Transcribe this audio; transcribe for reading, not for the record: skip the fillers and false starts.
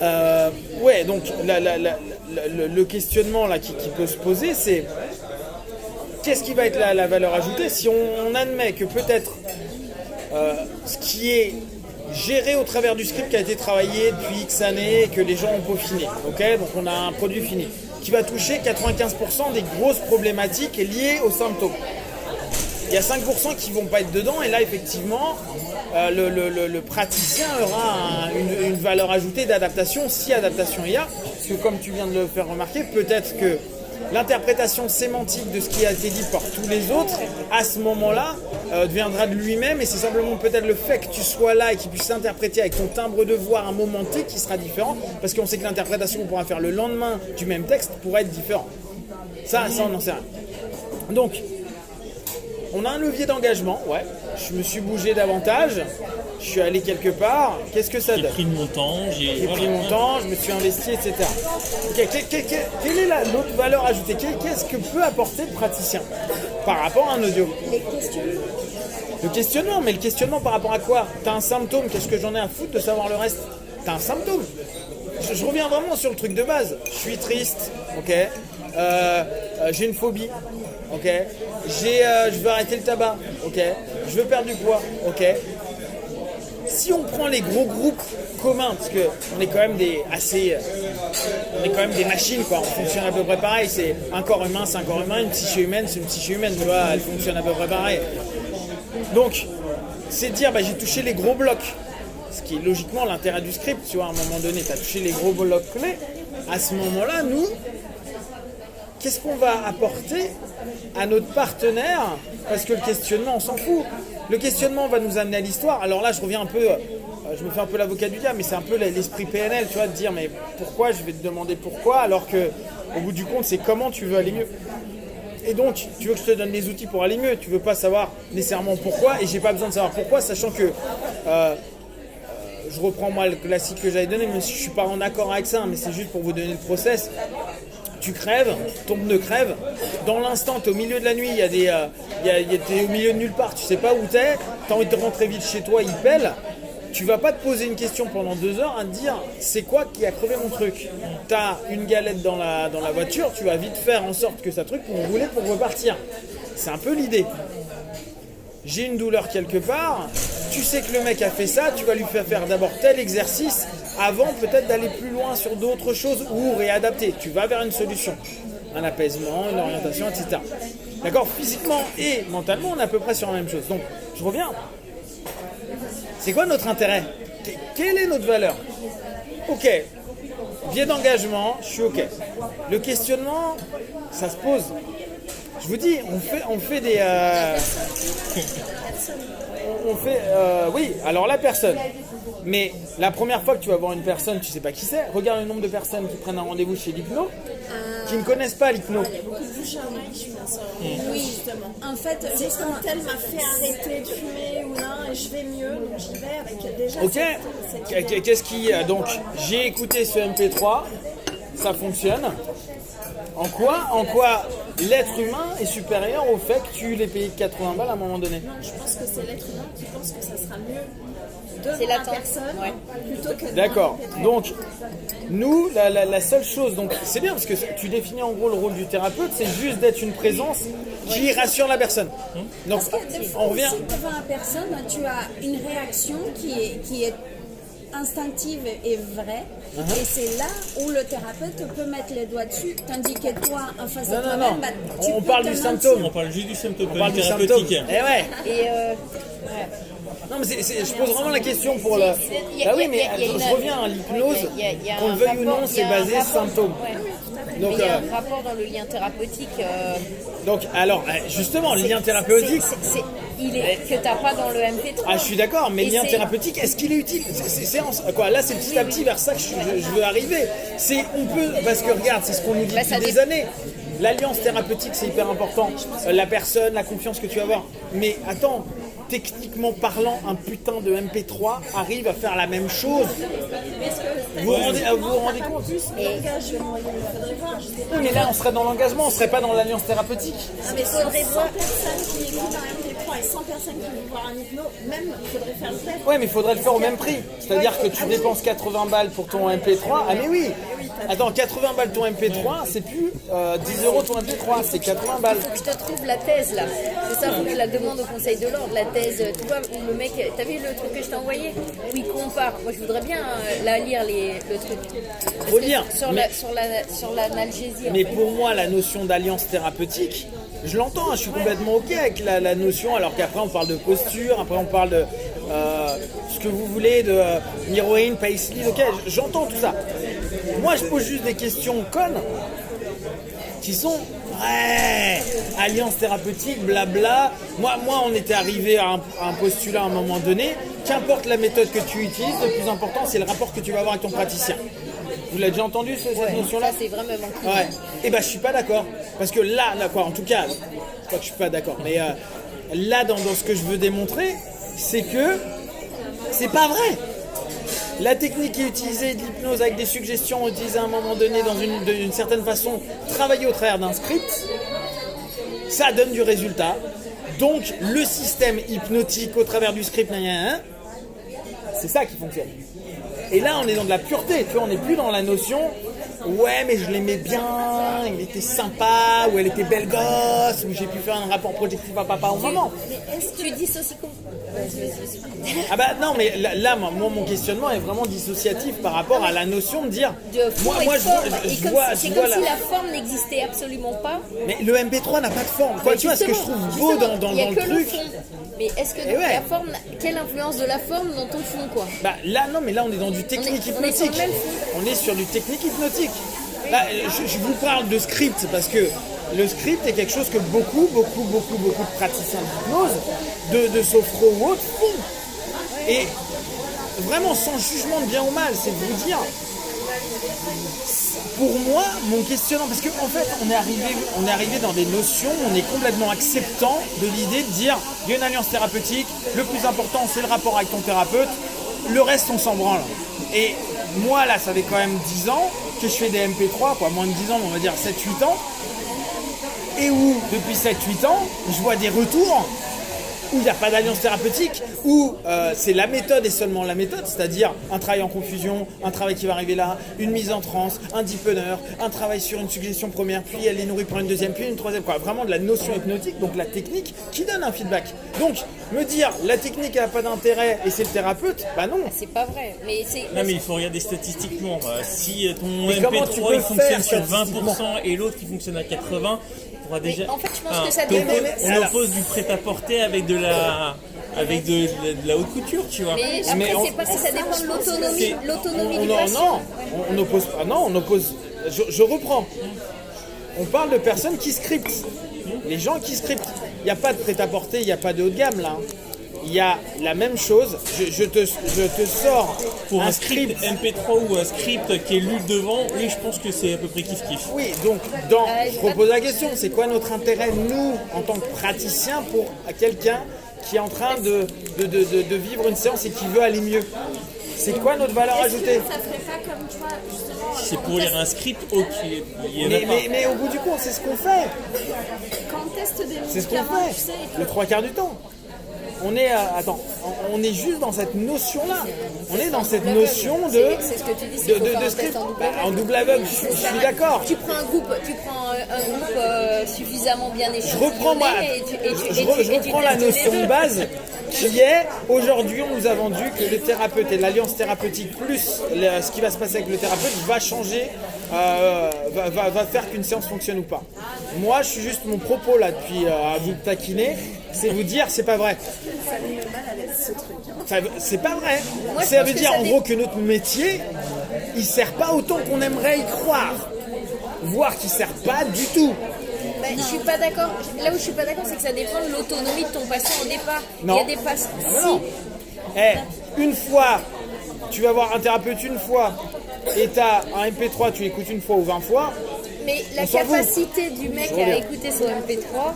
Ouais, donc le questionnement là qui peut se poser, c'est qu'est-ce qui va être la valeur ajoutée si on admet que peut-être ce qui est géré au travers du script qui a été travaillé depuis X années et que les gens ont peaufiné. Okay, donc on a un produit fini qui va toucher 95% des grosses problématiques liées aux symptômes. Il y a 5% qui ne vont pas être dedans et là effectivement le praticien aura une valeur ajoutée d'adaptation si adaptation il y a. Parce que comme tu viens de le faire remarquer, peut-être que l'interprétation sémantique de ce qui a été dit par tous les autres, à ce moment-là, deviendra de lui-même et c'est simplement peut-être le fait que tu sois là et qu'il puisse s'interpréter avec ton timbre de voix à un moment T qui sera différent parce qu'on sait que l'interprétation qu'on pourra faire le lendemain du même texte pourrait être différente. Ça on n'en sait rien. Donc, on a un levier d'engagement, ouais. Je me suis bougé davantage, je suis allé quelque part. Qu'est-ce que ça donne ? J'ai pris mon temps, pris mon temps, je me suis investi, etc. Quelle est l'autre valeur ajoutée ? Qu'est-ce que peut apporter le praticien par rapport à un audio ? Les questionnements. Le questionnement, mais le questionnement par rapport à quoi ? T'as un symptôme, qu'est-ce que j'en ai à foutre de savoir le reste ? T'as un symptôme. Je reviens vraiment sur le truc de base. Je suis triste, ok. J'ai une phobie, ok. Je veux arrêter le tabac, ok. Je veux perdre du poids, ok. Si on prend les gros groupes communs, parce que on est quand même des machines, quoi. On fonctionne à peu près pareil. C'est un corps humain, c'est un corps humain. Une psyché humaine, c'est une psyché humaine. Tu vois, elle fonctionne à peu près pareil. Donc, c'est de dire, j'ai touché les gros blocs. Ce qui est logiquement l'intérêt du script, tu vois, à un moment donné, tu as touché les gros blocs clés. À ce moment-là, nous, qu'est-ce qu'on va apporter à notre partenaire ? Parce que le questionnement, on s'en fout. Le questionnement va nous amener à l'histoire. Alors là, je reviens un peu, je me fais un peu l'avocat du diable, mais c'est un peu l'esprit PNL, tu vois, de dire, mais pourquoi ? Je vais te demander pourquoi, alors que au bout du compte, c'est comment tu veux aller mieux. Et donc, tu veux que je te donne les outils pour aller mieux. Tu veux pas savoir nécessairement pourquoi, et j'ai pas besoin de savoir pourquoi, sachant que je reprends moi le classique que j'avais donné, même si je suis pas en accord avec ça, mais c'est juste pour vous donner le process. Tu crèves, ton pneu crève. Dans l'instant, t'es au milieu de la nuit, t'es au milieu de nulle part, tu sais pas où t'as envie de rentrer vite chez toi, il pèle. Tu vas pas te poser une question pendant 2 heures à te dire c'est quoi qui a crevé mon truc. T'as une galette dans la voiture, tu vas vite faire en sorte que ça truc pour rouler pour repartir. C'est un peu l'idée. J'ai une douleur quelque part, tu sais que le mec a fait ça, tu vas lui faire d'abord tel exercice avant peut-être d'aller plus loin sur d'autres choses ou réadapter. Tu vas vers une solution, un apaisement, une orientation, etc. D'accord ? Physiquement et mentalement, on est à peu près sur la même chose. Donc, je reviens. C'est quoi notre intérêt ? Quelle est notre valeur ? Ok, biais d'engagement, je suis ok. Le questionnement, ça se pose. Je vous dis, on fait des... oui, alors la personne. Mais la première fois que tu vas voir une personne, tu sais pas qui c'est. Regarde le nombre de personnes qui prennent un rendez-vous chez l'hypno, qui ne connaissent pas l'hypno. Oui, justement. En fait, c'est quand elle m'a fait arrêter de fumer ou non, et je vais mieux, donc j'y vais avec déjà. Ok. Qu'est-ce qui... Donc, j'ai écouté ce MP3, ça fonctionne. En quoi l'être humain est supérieur au fait que tu l'aies payé 80 balles à un moment donné ? Non, je pense que c'est l'être humain qui pense que ça sera mieux C'est devant la l'attente. personne plutôt que D'accord. Donc, nous, la seule chose, donc c'est bien parce que tu définis en gros le rôle du thérapeute, c'est juste d'être une présence qui rassure la personne. Donc, Parce que des fois, on revient. aussi, devant la personne, tu as une réaction qui est instinctive et vraie, et c'est là où le thérapeute peut mettre les doigts dessus, tandis que toi, en face de Non. toi-même, tu On peux parle te du mentir. symptôme. On parle juste du symptôme, On pas parle du du symptôme. thérapeutique. Eh ouais. Et Non, mais je pose vraiment la question pour le. Ah oui, mais je reviens à l'hypnose. Qu'on le veuille ou non, c'est basé symptôme. Donc, Donc, il y a un rapport dans le lien thérapeutique. donc, alors, justement, le lien thérapeutique. Que tu n'as pas dans le MP3. Ah, je suis d'accord, mais Et le lien c'est- thérapeutique, est-ce qu'il est utile ? Quoi, là, c'est petit à petit vers ça que je veux arriver. On peut, parce que regarde, c'est ce qu'on nous dit ça depuis des années. L'alliance thérapeutique, c'est hyper important. La personne, la confiance que tu vas avoir. Mais attends, techniquement parlant, un putain de MP3 arrive à faire la même chose. Vous vous rendez compte ? L'engagement, il faudrait voir. Oui, mais là, on serait dans l'engagement, on serait pas dans l'alliance thérapeutique. Mais il faudrait voir personne qui écoute un MP3 100 personnes qui vont voir un hypno, même, il faudrait faire le test. Ouais, mais il faudrait le faire au même prix. C'est-à-dire que tu dépenses 80 balles pour ton MP3. Ah, mais oui. Attends, 80 balles ton MP3, c'est plus 10 euros ton MP3, c'est 80 balles. Il faut que je te trouve la thèse là. C'est ça, faut que je la demande au Conseil de l'ordre. La thèse, tu vois, où le mec, t'as vu le truc que je t'ai envoyé où il compare. Moi, je voudrais bien là lire le truc. Parce Faut que lire. Sur l'analgésie. Mais pour moi, la notion d'alliance thérapeutique, je l'entends, hein, je suis complètement OK avec la notion, alors qu'après on parle de posture, après on parle de ce que vous voulez, de héroïne, paisley, OK, j'entends tout ça. Moi, je pose juste des questions connes qui sont ouais, alliance thérapeutique, blabla. Moi, on était arrivé à un postulat à un moment donné. Qu'importe la méthode que tu utilises, le plus important, c'est le rapport que tu vas avoir avec ton praticien. Vous l'avez déjà entendu cette notion-là? Ça, c'est vraiment manqué. Ouais. Et ben, je suis pas d'accord. Parce que là, quoi, en tout cas, c'est pas que je suis pas d'accord, mais là, dans ce que je veux démontrer, c'est que c'est pas vrai. La technique qui est utilisée de l'hypnose avec des suggestions utilisées à un moment donné d'une certaine façon, travaillée au travers d'un script, ça donne du résultat. Donc le système hypnotique au travers du script, c'est ça qui fonctionne. Et là on est dans de la pureté, tu vois, on n'est plus dans la notion ouais mais je l'aimais bien, il était sympa, ou elle était belle gosse, ou j'ai pu faire un rapport projectif à papa ou maman. Mais est-ce que tu dissocies Ah bah non mais là moi mon questionnement est vraiment dissociatif par rapport à la notion de dire de fond et moi forme. je vois C'est comme si la forme n'existait absolument pas. Mais le MP3 n'a pas de forme. Quoi, tu vois ce que je trouve beau dans il y a le que truc. fond. Mais est-ce que ouais. la forme, quelle influence de la forme dans ton fond quoi? Bah là non mais là on est dans du technique on est sur hypnotique. le même fond. On est sur du technique hypnotique. Là je vous parle de script parce que le script est quelque chose que beaucoup de praticiens d'hypnose, de sophro ou autres font. Et vraiment sans jugement de bien ou mal, c'est de vous dire, pour moi, mon questionnement, parce qu'en fait, on est arrivé dans des notions, on est complètement acceptant de l'idée de dire, il y a une alliance thérapeutique, le plus important c'est le rapport avec ton thérapeute, le reste on s'en branle. Et moi là, ça fait quand même 10 ans que je fais des MP3, quoi, moins de 10 ans, on va dire 7-8 ans, et où, depuis 7-8 ans, je vois des retours où il n'y a pas d'alliance thérapeutique, où c'est la méthode et seulement la méthode, c'est-à-dire un travail en confusion, un travail qui va arriver là, une mise en transe, un deepener, un travail sur une suggestion première, puis elle est nourrie par une deuxième, puis une troisième, quoi. Vraiment de la notion hypnotique, donc la technique qui donne un feedback. Donc, me dire la technique elle n'a pas d'intérêt et c'est le thérapeute, bah non. C'est pas vrai. Mais c'est. Non mais il faut regarder statistiquement. Si ton Mais comment tu peux MP3 il fonctionne faire sur 20% et l'autre qui fonctionne à 80%, on pourra déjà. En fait, je pense que ça dépend. On oppose du prêt-à-porter avec de la haute couture, tu vois. Mais après, c'est pareil, ça dépend de l'autonomie du patient. On oppose pas. Non, on oppose. Je reprends. On parle de personnes qui scriptent. Les gens qui scriptent. Il n'y a pas de prêt-à-porter, il n'y a pas de haut de gamme là. Il y a la même chose. Je te sors Pour un script MP3 ou un script qui est lu devant, oui, je pense que c'est à peu près kiff-kiff. Oui, donc je repose la question. C'est quoi notre intérêt, nous, en tant que praticiens, pour quelqu'un qui est en train de vivre une séance et qui veut aller mieux? C'est quoi notre valeur ajoutée? Ça ferait pas comme, tu vois, justement. Si c'est pour lire un script, ok. Il y en a pas. Mais au bout du compte, c'est ce qu'on fait. Quand on teste des C'est ce qu'on médicaments, tu fait. sais, Le 3/4 du temps. On est juste dans cette notion-là. On est dans cette notion de C'est ce que tu dis, c'est qu'il faut faire un script. test en double Bah, aveugle. en double aveugle, je suis d'accord. Tu prends un groupe suffisamment bien Je échantillonné reprends je reprends la notion de base qui est aujourd'hui on nous a vendu que le thérapeute et l'alliance thérapeutique plus ce qui va se passer avec le thérapeute va changer, va faire qu'une séance fonctionne ou pas. Moi je suis juste mon propos là depuis à vous taquiner, c'est vous dire c'est pas vrai. C'est pas vrai. Moi, je Ça pense veut que dire ça en gros que notre métier il sert pas autant qu'on aimerait y croire, voire qu'il sert pas du tout. Ben, je suis pas d'accord. Là où je suis pas d'accord, c'est que ça dépend de l'autonomie de ton patient au départ. Non. Il y a des patients. Non. Une fois, tu vas voir un thérapeute une fois, et tu as un MP3, tu l'écoutes une fois ou 20 fois. Mais la On s'en fout. capacité du mec Je à reviens. écouter son MP3,